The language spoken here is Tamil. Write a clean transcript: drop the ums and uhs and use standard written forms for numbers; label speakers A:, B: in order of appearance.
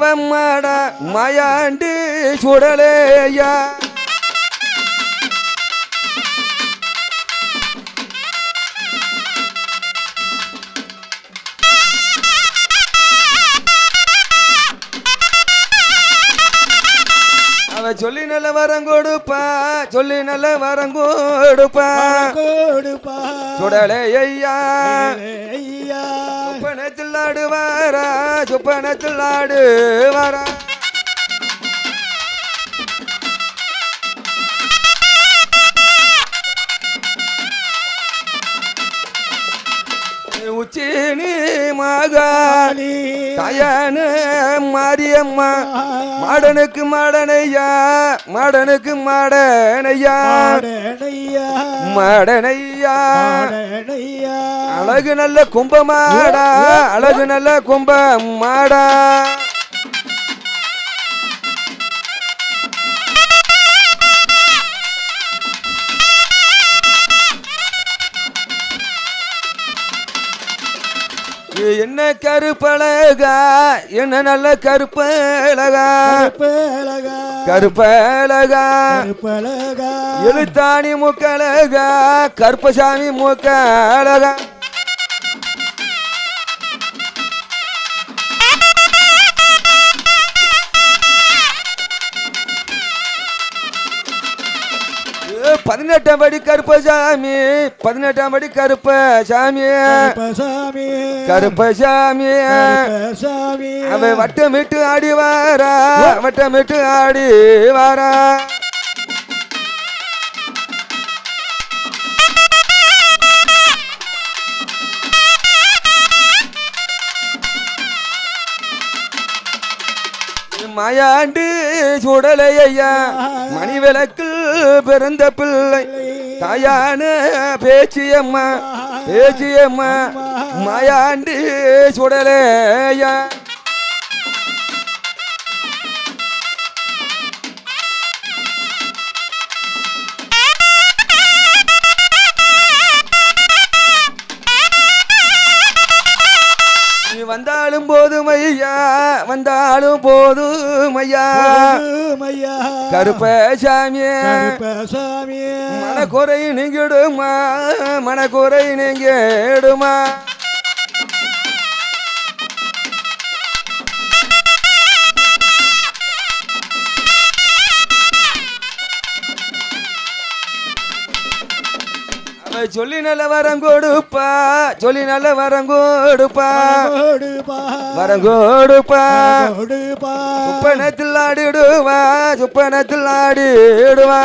A: பம்மாடா மாயாண்டி சுடலேயா சொல்லி நல்ல வரம் கொடுப்பா சொல்லி நல்ல வரம் கொடுப்பா சுடலே ஐயா சொப்பனத்தில் ஆடு வாரா சொப்பனத்தில் ஆடு வாரா உச்சினி மகாளி தாயான மாரியம்மா மாடனுக்கு மாடனையா மாடனுக்கு மாடனையா மாடனையா அழகு நல்ல கும்பமாடா அழகு நல்ல கும்பமாடா என்ன கருப்பழகா என்ன நல்ல கருப்பழகா கருப்பழகா எழுத்தாணி மூக்கழகா கருப்பசாமி மூக்கழகா பதினெட்டாம் படி கருப்பசாமி பதினெட்டாம் படி கருப்பசாமி கருப்பசாமி அவன் வட்டமிட்டு ஆடி வாரா வட்டமிட்டு ஆடி வாரா மாயாண்டு சுடலையா மணி விளக்கில் பிறந்த பிள்ளை தாயான பேச்சியம்மா பேச்சியம்மா மாயாண்டு சுடலையா வந்தாலும் போதும் ஐயா வந்தாலும் போதும் ஐயா கருப்பசாமி மனக்குறை நீங்கிடுமா மனக்குறை நீங்கிடுமா சொல்லி நல்ல வரம் கொடுப்பா சொல்லி நல்ல வரம் கொடுப்பா வரம் கொடுப்பா சுப்பனத்தில் ஆடிடுவா சுப்பனத்தில் ஆடிடுவா